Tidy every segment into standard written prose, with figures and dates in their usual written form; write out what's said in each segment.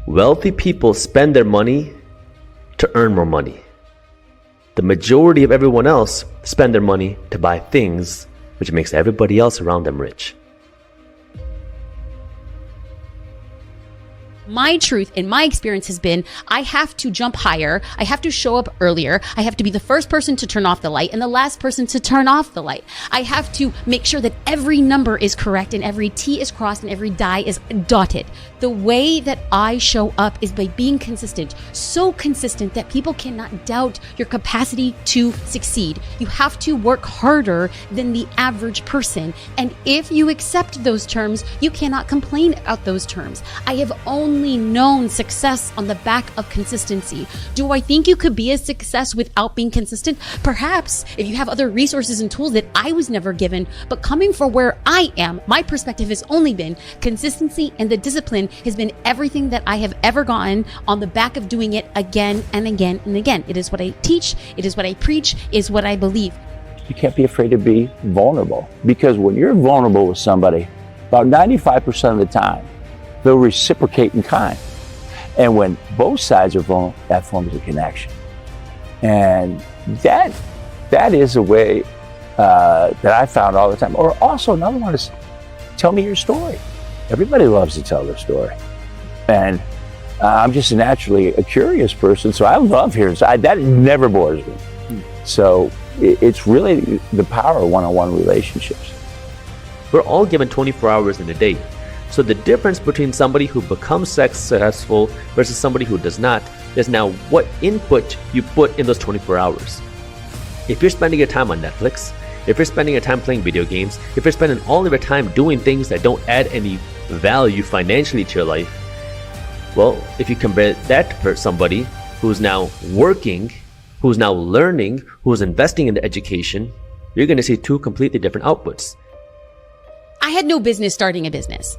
Wealthy people spend their money to earn more money. The majority of everyone else spend their money to buy things, which makes everybody else around them rich. My truth in my experience has been, I have to jump higher. I have to show up earlier. I have to be the first person to turn off the light and the last person to turn off the light. I have to make sure that every number is correct and every T is crossed and every die is dotted. The way that I show up is by being consistent, so consistent that people cannot doubt your capacity to succeed. You have to work harder than the average person. And if you accept those terms, you cannot complain about those terms. I have only known success on the back of consistency. Do I think you could be a success without being consistent? Perhaps, if you have other resources and tools that I was never given. But coming from where I am, my perspective has only been consistency, and the discipline has been everything that I have ever gotten on the back of doing it again and again and again. It is what I teach. It is what I preach. It is what I believe. You can't be afraid to be vulnerable, because when you're vulnerable with somebody, about 95% of the time, they'll reciprocate in kind. And when both sides are vulnerable, that forms a connection. And that is a way that I found all the time. Or also another one is, tell me your story. Everybody loves to tell their story. And I'm just naturally a curious person, so I love hearing. That never bores me. So it's really the power of one-on-one relationships. We're all given 24 hours in a day. So the difference between somebody who becomes successful versus somebody who does not is now what input you put in those 24 hours. If you're spending your time on Netflix, if you're spending your time playing video games, if you're spending all of your time doing things that don't add any value financially to your life, well, if you compare that to somebody who's now working, who's now learning, who's investing in the education, you're going to see two completely different outputs. I had no business starting a business.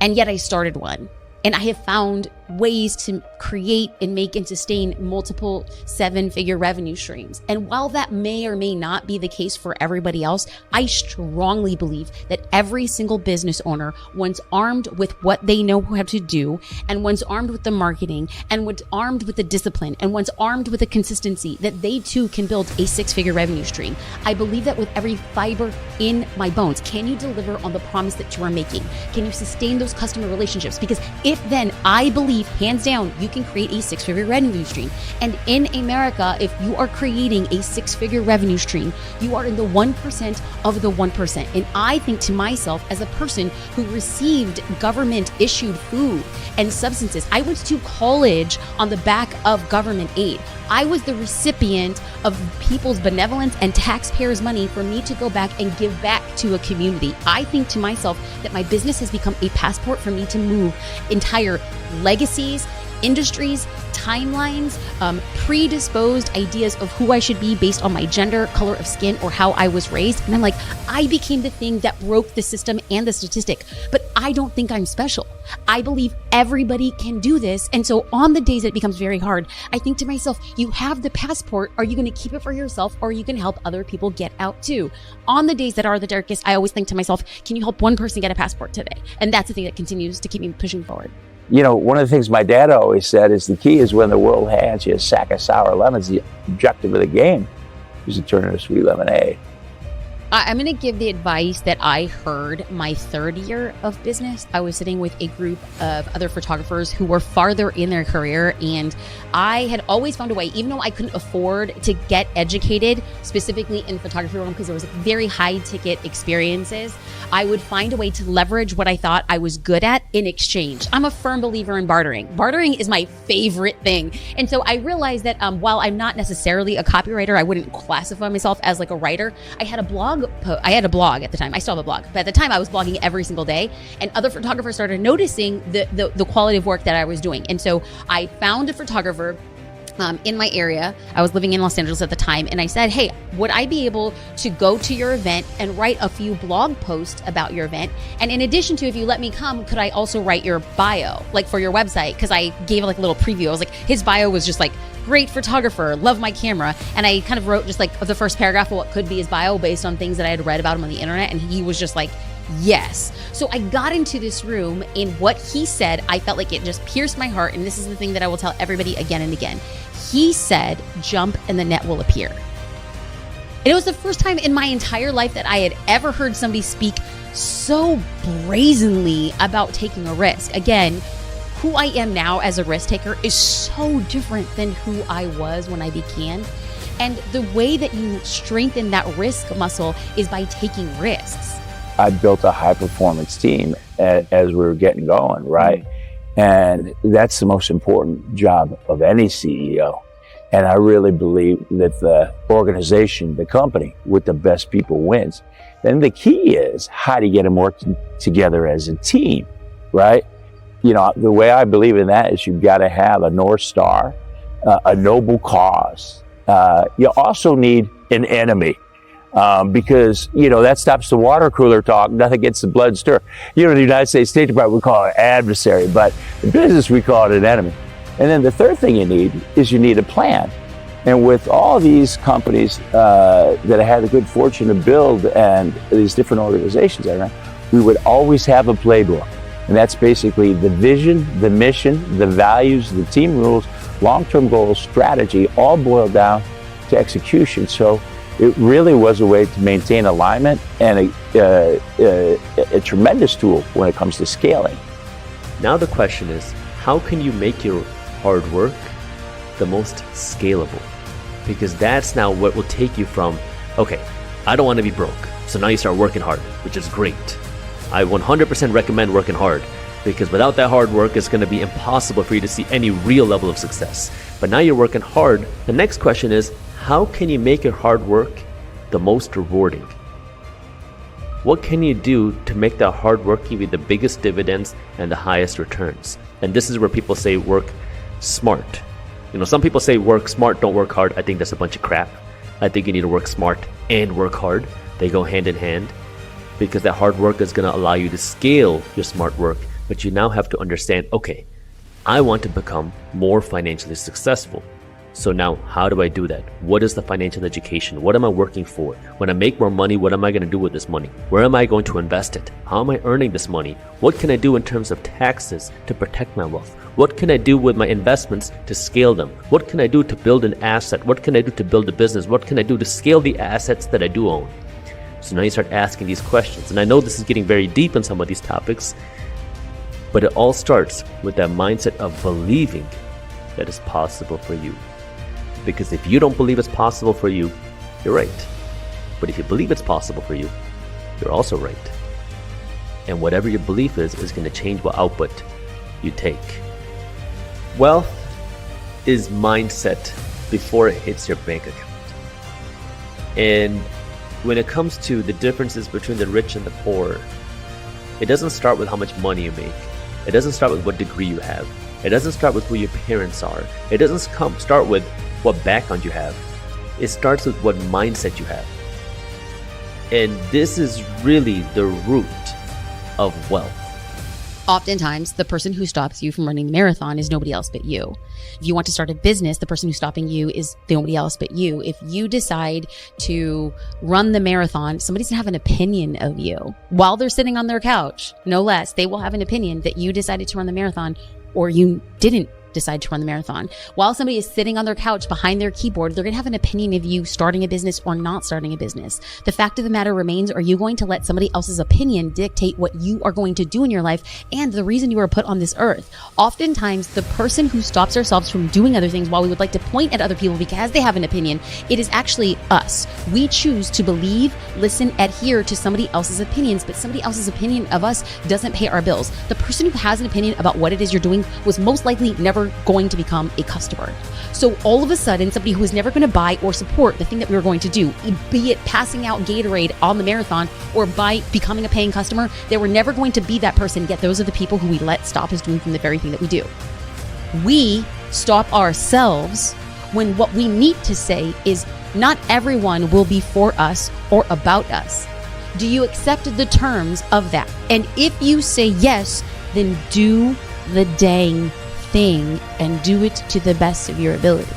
And yet I started one. And I have found ways to create and make and sustain multiple 7-figure revenue streams. And while that may or may not be the case for everybody else, I strongly believe that every single business owner, once armed with what they know how to do, and once armed with the marketing, and once armed with the discipline, and once armed with the consistency, that they too can build a 6-figure revenue stream. I believe that with every fiber in my bones. Can you deliver on the promise that you are making? Can you sustain those customer relationships? Because if then, I believe, hands down, you can create a 6-figure revenue stream. And in America, if you are creating a 6-figure revenue stream, you are in the 1% of the 1%. And I think to myself, as a person who received government issued food and substances, I went to college on the back of government aid. I was the recipient of people's benevolence and taxpayers' money for me to go back and give back to a community. I think to myself that my business has become a passport for me to move entire legacies, industries, timelines, predisposed ideas of who I should be based on my gender, color of skin, or how I was raised. And I'm like, I became the thing that broke the system and the statistic, but I don't think I'm special. I believe everybody can do this. And so on the days that it becomes very hard, I think to myself, you have the passport. Are you going to keep it for yourself, or are you going to help other people get out too? On the days that are the darkest, I always think to myself, can you help one person get a passport today? And that's the thing that continues to keep me pushing forward. You know, one of the things my dad always said is the key is when the world hands you a sack of sour lemons, the objective of the game is to turn it into sweet lemonade. I'm going to give the advice that I heard my third year of business. I was sitting with a group of other photographers who were farther in their career, and I had always found a way, even though I couldn't afford to get educated specifically in photography realm because there was very high ticket experiences, I would find a way to leverage what I thought I was good at in exchange. I'm a firm believer in bartering. Bartering is my favorite thing. And so I realized that while I'm not necessarily a copywriter, I wouldn't classify myself as like a writer. I had a blog at the time. I still have a blog, but at the time I was blogging every single day, and other photographers started noticing the quality of work that I was doing. And so I found a photographer in my area. I was living in Los Angeles at the time, and I said, hey, would I be able to go to your event and write a few blog posts about your event? And in addition to, if you let me come, could I also write your bio, like for your website? Because I gave like a little preview. I was like, his bio was just like, great photographer, love my camera. And I kind of wrote just like the first paragraph of what could be his bio based on things that I had read about him on the internet. And he was just like, Yes. So I got into this room, and what he said, I felt like it just pierced my heart. And this is the thing that I will tell everybody again and again. He said, jump and the net will appear. And it was the first time in my entire life that I had ever heard somebody speak so brazenly about taking a risk. Again, who I am now as a risk taker is so different than who I was when I began. And the way that you strengthen that risk muscle is by taking risks. I built a high performance team as we were getting going, right? And that's the most important job of any CEO. And I really believe that the organization, the company with the best people wins. Then the key is how do you get them working together as a team, right? You know, the way I believe in that is you've got to have a North Star, a noble cause. You also need an enemy. Because, you know, that stops the water cooler talk. Nothing gets the blood stir. You know, in the United States State Department, we call it an adversary, but in business, we call it an enemy. And then the third thing you need is you need a plan. And with all these companies that I had the good fortune to build and these different organizations I ran, we would always have a playbook. And that's basically the vision, the mission, the values, the team rules, long-term goals, strategy, all boiled down to execution. So it really was a way to maintain alignment and a tremendous tool when it comes to scaling. Now the question is, how can you make your hard work the most scalable? Because that's now what will take you from, okay, I don't want to be broke. So now you start working hard, which is great. I 100% recommend working hard, because without that hard work, it's going to be impossible for you to see any real level of success. But now you're working hard. The next question is, how can you make your hard work the most rewarding? What can you do to make that hard work give you the biggest dividends and the highest returns? And this is where people say work smart. You know, some people say work smart, don't work hard. I think that's a bunch of crap. I think you need to work smart and work hard. They go hand in hand, because that hard work is going to allow you to scale your smart work. But you now have to understand, okay, I want to become more financially successful. So now, how do I do that? What is the financial education? What am I working for? When I make more money, what am I going to do with this money? Where am I going to invest it? How am I earning this money? What can I do in terms of taxes to protect my wealth? What can I do with my investments to scale them? What can I do to build an asset? What can I do to build a business? What can I do to scale the assets that I do own? So now you start asking these questions. And I know this is getting very deep in some of these topics, but it all starts with that mindset of believing that it's possible for you. Because if you don't believe it's possible for you, you're right. But if you believe it's possible for you, you're also right. And whatever your belief is going to change what output you take. Wealth is mindset before it hits your bank account. And when it comes to the differences between the rich and the poor, it doesn't start with how much money you make. It doesn't start with what degree you have. It doesn't start with who your parents are. It doesn't start with what background you have. It starts with what mindset you have. And this is really the root of wealth. Oftentimes, the person who stops you from running the marathon is nobody else but you. If you want to start a business, the person who's stopping you is nobody else but you. If you decide to run the marathon, somebody's gonna have an opinion of you while they're sitting on their couch, no less. They will have an opinion that you decided to run the marathon or you didn't decide to run the marathon. While somebody is sitting on their couch behind their keyboard, they're going to have an opinion of you starting a business or not starting a business. The fact of the matter remains, are you going to let somebody else's opinion dictate what you are going to do in your life and the reason you are put on this earth? Oftentimes, the person who stops ourselves from doing other things while we would like to point at other people because they have an opinion, it is actually us. We choose to believe, listen, adhere to somebody else's opinions, but somebody else's opinion of us doesn't pay our bills. The person who has an opinion about what it is you're doing was most likely never going to become a customer. So all of a sudden, somebody who is never going to buy or support the thing that we were going to do, be it passing out Gatorade on the marathon or by becoming a paying customer, they were never going to be that person, yet those are the people who we let stop us doing from the very thing that we do. We stop ourselves when what we need to say is, not everyone will be for us or about us. Do you accept the terms of that? And if you say yes, then do the dang thing and do it to the best of your ability.